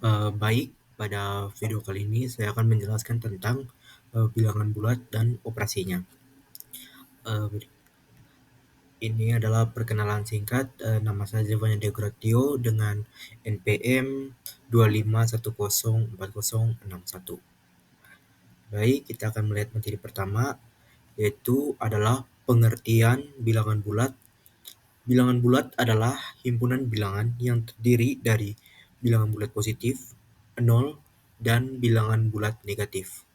Baik, pada video kali ini saya akan menjelaskan tentang bilangan bulat dan operasinya. Eh, ini adalah perkenalan singkat. Nama saya Giovanni De Gratio dengan NPM 25104061. Baik, kita akan melihat materi pertama, yaitu adalah pengertian bilangan bulat. Bilangan bulat adalah himpunan bilangan yang terdiri dari bilangan bulat positif, 0, dan bilangan bulat negatif.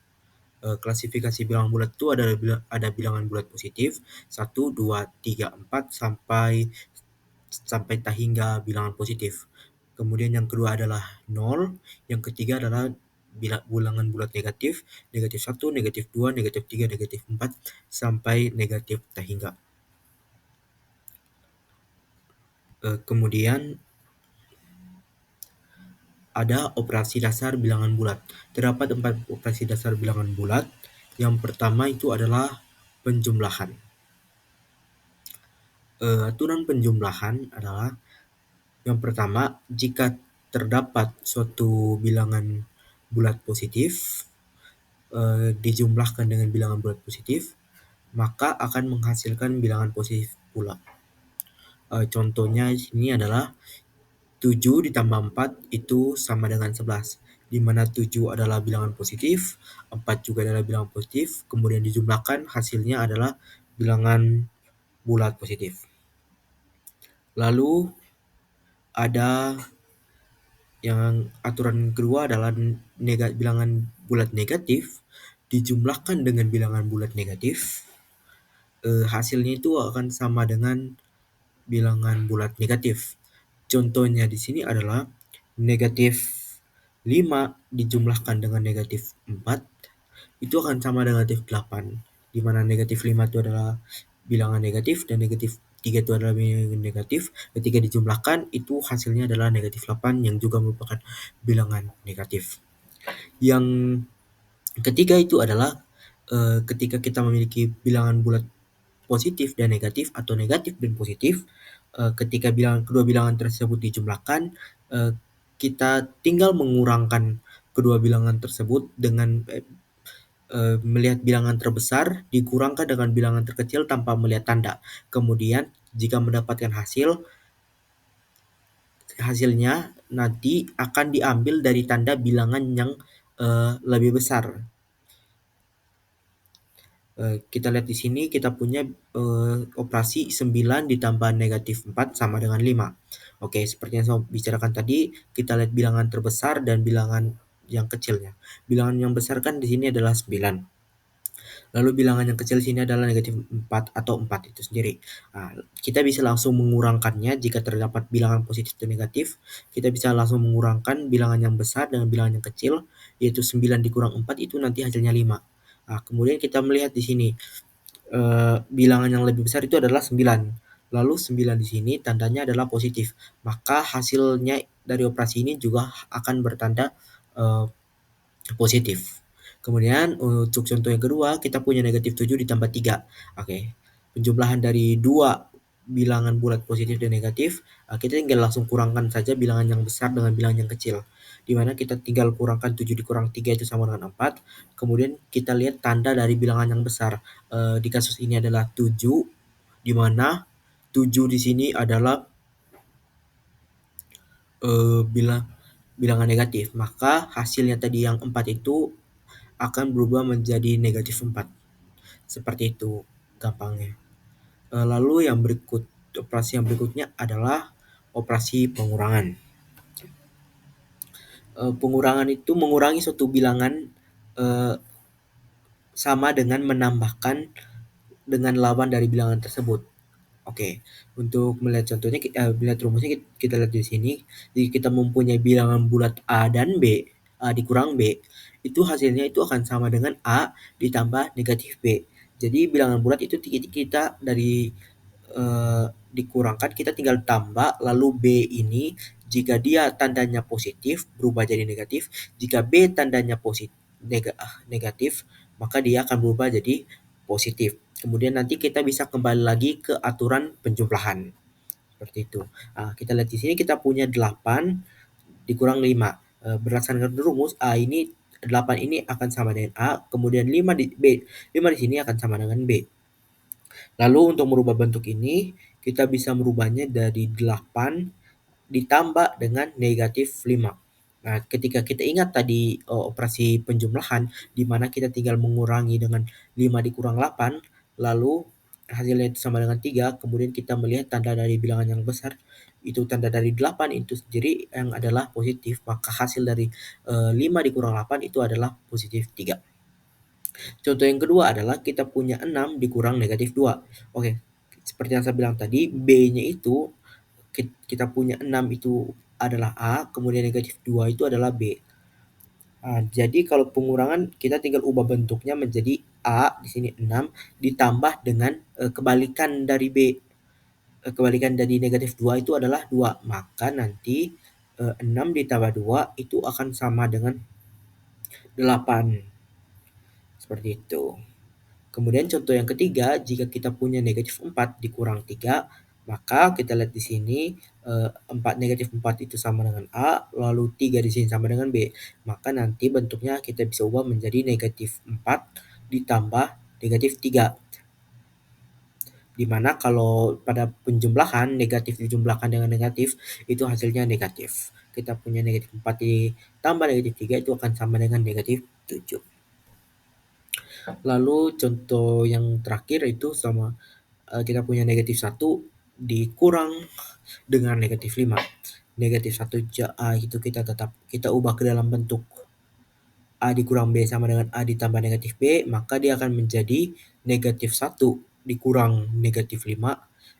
Klasifikasi bilangan bulat itu ada bilangan bulat positif 1, 2, 3, 4 sampai tak hingga bilangan positif. Kemudian yang kedua adalah 0, yang ketiga adalah bilangan bulat negatif, negatif 1, negatif 2, negatif 3, negatif 4 sampai negatif tak hingga. Kemudian ada operasi dasar bilangan bulat. Terdapat 4 operasi dasar bilangan bulat. Yang pertama itu adalah penjumlahan. Aturan penjumlahan adalah yang pertama, jika terdapat suatu bilangan bulat positif dijumlahkan dengan bilangan bulat positif, maka akan menghasilkan bilangan positif pula. Contohnya di sini adalah 7 ditambah 4 itu sama dengan 11, di mana 7 adalah bilangan positif, 4 juga adalah bilangan positif, kemudian dijumlahkan hasilnya adalah bilangan bulat positif. Lalu ada yang aturan kedua adalah bilangan bulat negatif dijumlahkan dengan bilangan bulat negatif, hasilnya itu akan sama dengan bilangan bulat negatif. Contohnya di sini adalah negatif 5 dijumlahkan dengan negatif 4 itu akan sama dengan negatif 8, di mana negatif 5 itu adalah bilangan negatif dan negatif 3 itu adalah bilangan negatif. Ketika dijumlahkan itu hasilnya adalah negatif 8 yang juga merupakan bilangan negatif. Yang ketiga itu adalah ketika kita memiliki bilangan bulat positif dan negatif atau negatif dan positif, ketika kedua bilangan tersebut dijumlahkan, kita tinggal mengurangkan kedua bilangan tersebut dengan melihat bilangan terbesar dikurangkan dengan bilangan terkecil tanpa melihat tanda. Kemudian jika mendapatkan hasilnya nanti akan diambil dari tanda bilangan yang lebih besar. Kita lihat di sini kita punya operasi 9 ditambah negatif 4 sama dengan 5. Oke, seperti yang saya bicarakan tadi, kita lihat bilangan terbesar dan bilangan yang kecilnya. Bilangan yang besar kan di sini adalah 9. Lalu bilangan yang kecil sini adalah negatif 4 atau 4 itu sendiri. Nah, kita bisa langsung mengurangkannya jika terdapat bilangan positif dan negatif. Kita bisa langsung mengurangkan bilangan yang besar dengan bilangan yang kecil, yaitu 9 dikurang 4 itu nanti hasilnya 5. Nah, kemudian kita melihat di sini bilangan yang lebih besar itu adalah 9. Lalu 9 di sini tandanya adalah positif. Maka hasilnya dari operasi ini juga akan bertanda positif. Kemudian untuk contoh yang kedua, kita punya negatif 7 ditambah 3. Oke. Penjumlahan dari dua bilangan bulat positif dan negatif, kita tinggal langsung kurangkan saja bilangan yang besar dengan bilangan yang kecil. Di mana kita tinggal kurangkan 7 dikurang 3 itu sama dengan 4. Kemudian kita lihat tanda dari bilangan yang besar. Di kasus ini adalah 7, di mana 7 di sini adalah bilangan negatif. Maka hasilnya tadi yang 4 itu akan berubah menjadi negatif 4. Seperti itu gampangnya. Lalu operasi yang berikutnya adalah operasi pengurangan. Pengurangan itu mengurangi suatu bilangan sama dengan menambahkan dengan lawan dari bilangan tersebut. Oke, untuk melihat contohnya, melihat rumusnya kita lihat di sini. Jika kita mempunyai bilangan bulat A dan B, A dikurang B, itu hasilnya itu akan sama dengan A ditambah negatif B. Jadi bilangan bulat itu kita dari dikurangkan, kita tinggal tambah, lalu B ini jika dia tandanya positif berubah jadi negatif, jika B tandanya negatif maka dia akan berubah jadi positif. Kemudian nanti kita bisa kembali lagi ke aturan penjumlahan. Seperti itu. Nah, kita lihat di sini kita punya 8 dikurang 5. berdasarkan rumus A ini 8 ini akan sama dengan A, kemudian 5 di sini akan sama dengan B. Lalu untuk merubah bentuk ini, kita bisa merubahnya dari 8 ditambah dengan negatif 5. Nah, ketika kita ingat tadi operasi penjumlahan, di mana kita tinggal mengurangi dengan 5 dikurang 8, lalu hasilnya itu sama dengan 3, kemudian kita melihat tanda dari bilangan yang besar, itu tanda dari 8 itu sendiri yang adalah positif, maka hasil dari 5 dikurang 8 itu adalah positif 3. Contoh yang kedua adalah kita punya 6 dikurang negatif 2. Oke, seperti yang saya bilang tadi, B-nya itu kita punya 6 itu adalah A, kemudian negatif 2 itu adalah B. Nah, jadi kalau pengurangan kita tinggal ubah bentuknya menjadi A di sini 6 ditambah dengan kebalikan dari B. Kebalikan dari negatif 2 itu adalah 2. Maka nanti 6 ditambah 2 itu akan sama dengan 8. Seperti itu. Kemudian contoh yang ketiga, jika kita punya negatif 4 dikurang 3, maka kita lihat di sini 4 negatif 4 itu sama dengan A, lalu 3 di sini sama dengan B. Maka nanti bentuknya kita bisa ubah menjadi negatif 4 ditambah negatif 3. Dimana kalau pada penjumlahan, negatif dijumlahkan dengan negatif, itu hasilnya negatif. Kita punya negatif 4 ditambah negatif 3 itu akan sama dengan negatif 7. Lalu contoh yang terakhir itu sama kita punya negatif 1 dikurang dengan negatif 5. Negatif 1 itu kita ubah ke dalam bentuk A dikurang B sama dengan A ditambah negatif B, maka dia akan menjadi negatif 1 dikurang negatif 5,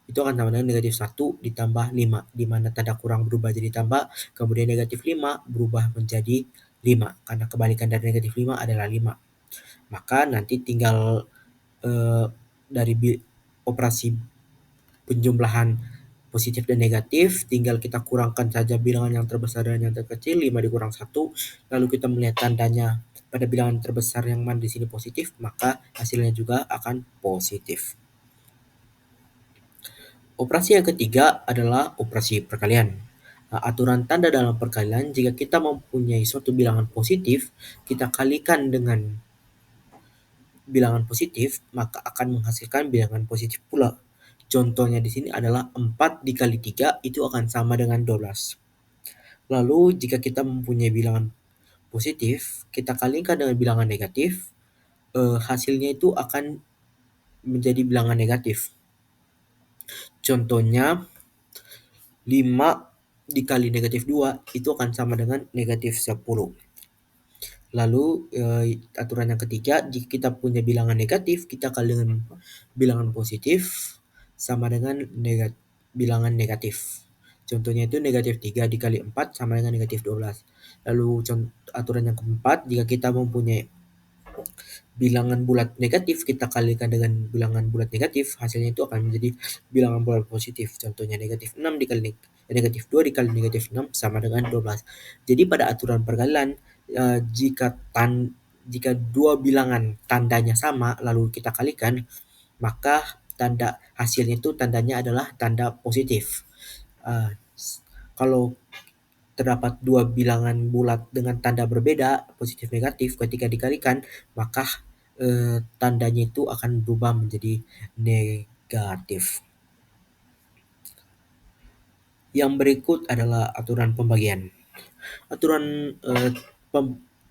itu akan sama dengan negatif 1 ditambah 5, di mana tanda kurang berubah jadi tambah, kemudian negatif 5 berubah menjadi 5, karena kebalikan dari negatif 5 adalah 5. Maka nanti tinggal dari operasi penjumlahan positif dan negatif, tinggal kita kurangkan saja bilangan yang terbesar dan yang terkecil, 5 dikurang 1, lalu kita melihat tandanya pada bilangan terbesar yang mana di sini positif, maka hasilnya juga akan positif. Operasi yang ketiga adalah operasi perkalian. Nah, aturan tanda dalam perkalian, jika kita mempunyai suatu bilangan positif, kita kalikan dengan bilangan positif, maka akan menghasilkan bilangan positif pula. Contohnya di sini adalah 4 dikali 3 itu akan sama dengan 12. Lalu jika kita mempunyai bilangan positif, kita kalikan dengan bilangan negatif, hasilnya itu akan menjadi bilangan negatif. Contohnya 5 dikali negatif 2 itu akan sama dengan negatif 10. Lalu aturan yang ketiga, jika kita punya bilangan negatif, kita kali dengan bilangan positif sama dengan bilangan negatif. Contohnya itu negatif 3 dikali 4 sama dengan negatif 12. Lalu aturan yang keempat, jika kita mempunyai bilangan bulat negatif, kita kalikan dengan bilangan bulat negatif, hasilnya itu akan menjadi bilangan bulat positif. Contohnya negatif 6 dikali negatif 2 dikali negatif 6 sama dengan 12. Jadi pada aturan perkalian, jika dua bilangan tandanya sama lalu kita kalikan, maka tanda hasilnya itu tandanya adalah tanda positif. Kalau terdapat dua bilangan bulat dengan tanda berbeda, positif negatif, ketika dikalikan, maka tandanya itu akan berubah menjadi negatif. Yang berikut adalah aturan pembagian. Aturan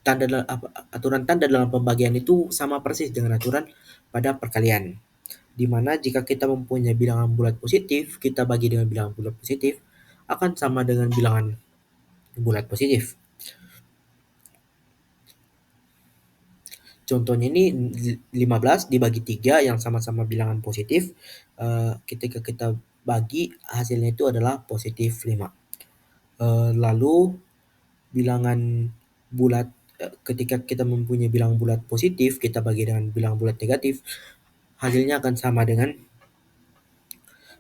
tanda dalam pembagian itu sama persis dengan aturan pada perkalian. Di mana jika kita mempunyai bilangan bulat positif, kita bagi dengan bilangan bulat positif, akan sama dengan bilangan bulat positif. Contohnya ini 15 dibagi 3 yang sama-sama bilangan positif, ketika kita bagi hasilnya itu adalah positif 5. Lalu bilangan bulat, ketika kita mempunyai bilangan bulat positif, kita bagi dengan bilangan bulat negatif, hasilnya akan sama dengan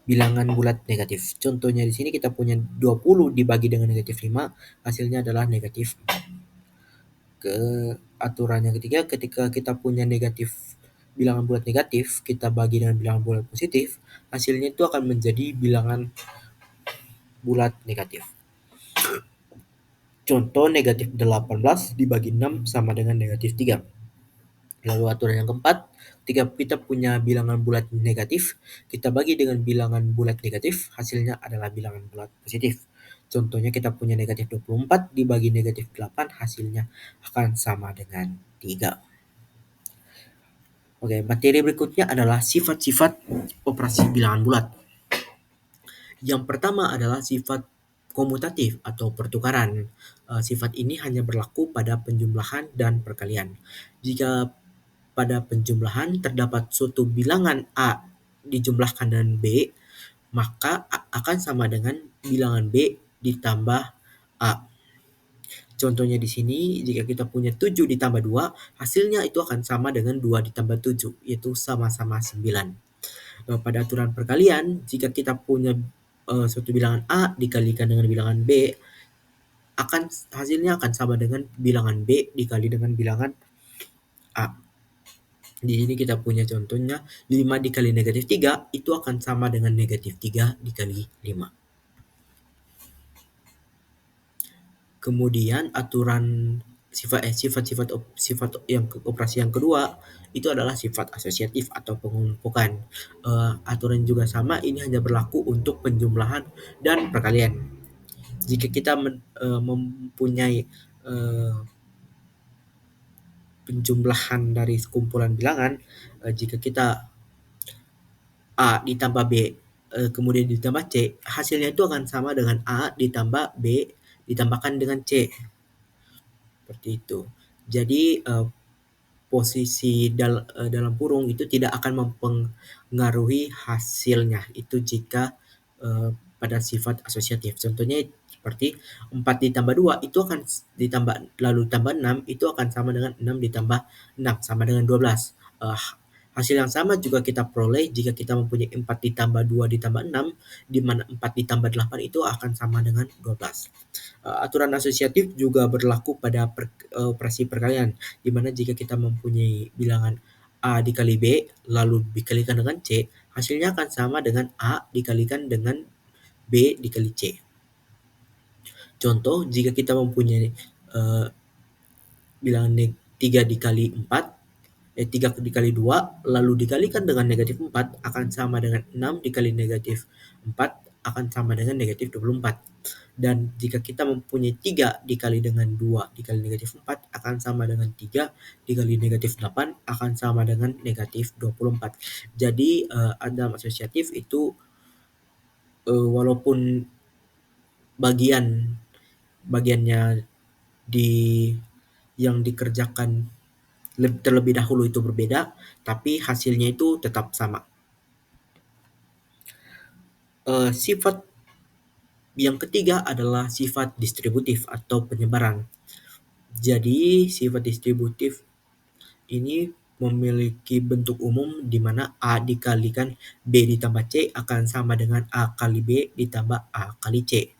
bilangan bulat negatif. Contohnya di sini kita punya 20 dibagi dengan negatif 5, hasilnya adalah negatif 4. Ke aturan yang ketiga, ketika kita punya bilangan bulat negatif, kita bagi dengan bilangan bulat positif, hasilnya itu akan menjadi bilangan bulat negatif. Contoh negatif 18 dibagi 6 sama dengan negatif 3. Lalu aturan yang keempat, ketika kita punya bilangan bulat negatif, kita bagi dengan bilangan bulat negatif, hasilnya adalah bilangan bulat positif. Contohnya kita punya negatif 24 dibagi negatif 8, hasilnya akan sama dengan 3. Oke, materi berikutnya adalah sifat-sifat operasi bilangan bulat. Yang pertama adalah sifat komutatif atau pertukaran. Sifat ini hanya berlaku pada penjumlahan dan perkalian. Jika pada penjumlahan terdapat suatu bilangan A dijumlahkan dengan B, maka A akan sama dengan bilangan B ditambah A. Contohnya di sini, jika kita punya 7 ditambah 2, hasilnya itu akan sama dengan 2 ditambah 7, yaitu sama-sama 9. Pada aturan perkalian, jika kita punya suatu bilangan A dikalikan dengan bilangan B, hasilnya akan sama dengan bilangan B dikali dengan bilangan A. Di sini kita punya contohnya 5 dikali negatif 3 itu akan sama dengan negatif 3 dikali 5. Kemudian aturan sifat yang operasi yang kedua itu adalah sifat asosiatif atau pengelompokan. Aturan juga sama, ini hanya berlaku untuk penjumlahan dan perkalian. Jika kita mempunyai penjumlahan dari sekumpulan bilangan, jika kita A ditambah B kemudian ditambah C, hasilnya itu akan sama dengan A ditambah B ditambahkan dengan C. Seperti itu. Jadi posisi dalam kurung itu tidak akan mempengaruhi hasilnya. Itu jika pada sifat asosiatif. Contohnya seperti 4 ditambah 2 itu akan ditambah lalu tambah 6 itu akan sama dengan 6 ditambah 6 sama dengan 12. Hasil yang sama juga kita peroleh jika kita mempunyai 4 ditambah 2 ditambah 6, di mana 4 ditambah 8 itu akan sama dengan 12. Aturan asosiatif juga berlaku pada operasi perkalian, di mana jika kita mempunyai bilangan A dikali B, lalu dikalikan dengan C, hasilnya akan sama dengan A dikalikan dengan B dikali C. Contoh, jika kita mempunyai bilangan 3 dikali 4, 3 dikali 2, lalu dikalikan dengan negatif 4, akan sama dengan 6 dikali negatif 4, akan sama dengan negatif 24. Dan jika kita mempunyai 3 dikali dengan 2 dikali negatif 4, akan sama dengan 3 dikali negatif 8, akan sama dengan negatif 24. Jadi dalam asosiatif itu walaupun bagiannya yang dikerjakan terlebih dahulu itu berbeda, tapi hasilnya itu tetap sama. Sifat yang ketiga adalah sifat distributif atau penyebaran. Jadi sifat distributif ini memiliki bentuk umum di mana A dikalikan B ditambah C akan sama dengan A kali B ditambah A kali C.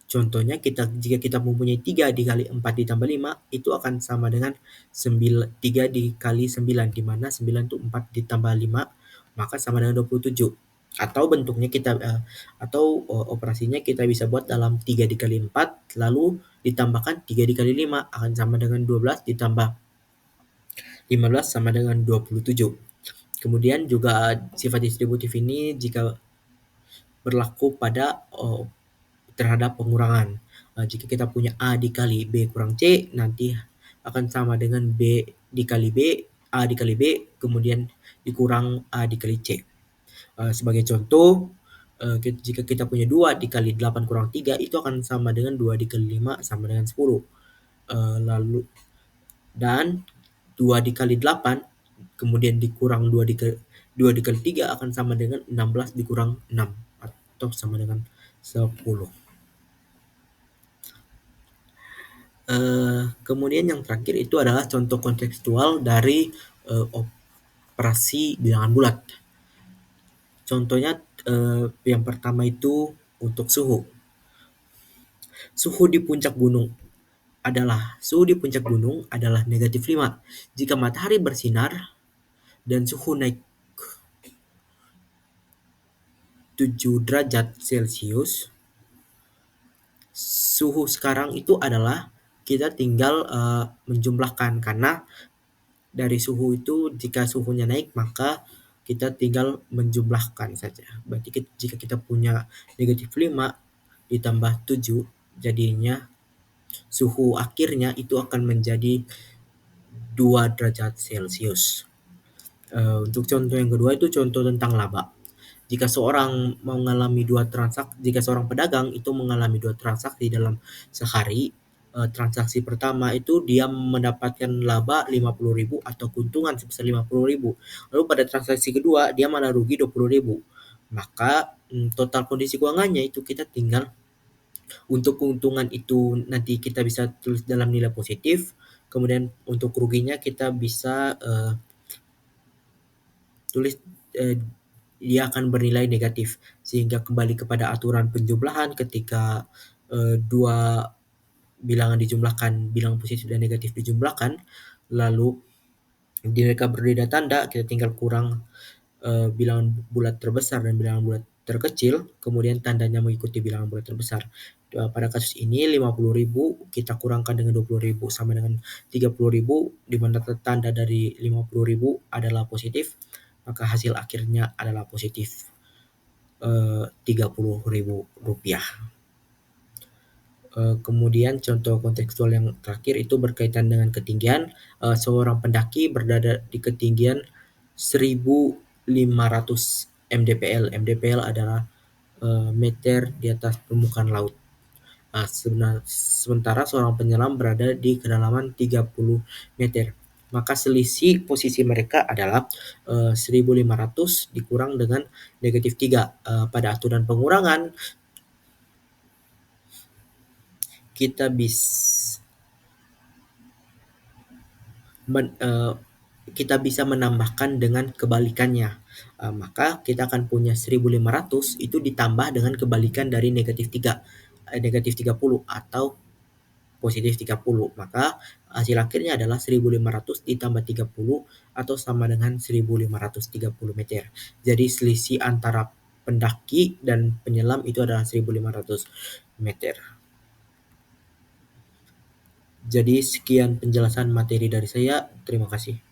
Contohnya jika kita mempunyai 3 dikali 4 ditambah 5 itu akan sama dengan 3 dikali 9, di mana 9 itu 4 ditambah 5 maka sama dengan 27. Atau bentuknya operasinya kita bisa buat dalam 3 dikali 4 lalu ditambahkan 3 dikali 5 akan sama dengan 12 ditambah 15 sama dengan 27. Kemudian juga sifat distributif ini jika berlaku pada terhadap pengurangan. Jika kita punya A dikali B kurang C, nanti akan sama dengan B dikali B, A dikali B, kemudian dikurang A dikali C. Sebagai contoh, jika kita punya 2 dikali 8 kurang 3, itu akan sama dengan 2 dikali 5 sama dengan 10. Lalu, dan 2 dikali 8, kemudian dikurang 2 dikali 3 akan sama dengan 16 dikurang 6, atau sama dengan 10. Kemudian yang terakhir itu adalah contoh kontekstual dari operasi bilangan bulat. Contohnya yang pertama itu untuk suhu. Suhu di puncak gunung adalah negatif 5 jika matahari bersinar dan suhu naik 7 derajat Celcius. Suhu sekarang itu adalah kita tinggal menjumlahkan, karena dari suhu itu jika suhunya naik maka kita tinggal menjumlahkan saja. Berarti jika kita punya -5 ditambah 7, jadinya suhu akhirnya itu akan menjadi 2 derajat Celcius. Untuk contoh yang kedua itu contoh tentang laba. Jika seorang pedagang itu mengalami 2 transaksi dalam sehari, transaksi pertama itu dia mendapatkan laba 50.000 atau keuntungan sebesar 50.000. Lalu pada transaksi kedua dia malah rugi 20.000. Maka total kondisi keuangannya itu kita tinggal, untuk keuntungan itu nanti kita bisa tulis dalam nilai positif, kemudian untuk ruginya kita bisa tulis dia akan bernilai negatif, sehingga kembali kepada aturan penjumlahan ketika dua bilangan dijumlahkan, bilangan positif dan negatif dijumlahkan, lalu mereka berbeda tanda, kita tinggal kurang bilangan bulat terbesar dan bilangan bulat terkecil, kemudian tandanya mengikuti bilangan bulat terbesar. Pada kasus ini 50.000 kita kurangkan dengan 20.000 sama dengan 30.000, di mana tanda dari 50.000 adalah positif, maka hasil akhirnya adalah positif Rp30.000. Kemudian contoh kontekstual yang terakhir itu berkaitan dengan ketinggian. Seorang pendaki berada di ketinggian 1.500 mdpl. mdpl adalah meter di atas permukaan laut. Sementara seorang penyelam berada di kedalaman 30 meter. Maka selisih posisi mereka adalah 1.500 dikurang dengan -3. Pada aturan pengurangan kita bisa menambahkan dengan kebalikannya. Maka kita akan punya 1.500 itu ditambah dengan kebalikan dari -30 atau positif 30. Maka hasil akhirnya adalah 1.500 ditambah 30 atau sama dengan 1.530 meter. Jadi selisih antara pendaki dan penyelam itu adalah 1.500 meter. Jadi sekian penjelasan materi dari saya. Terima kasih.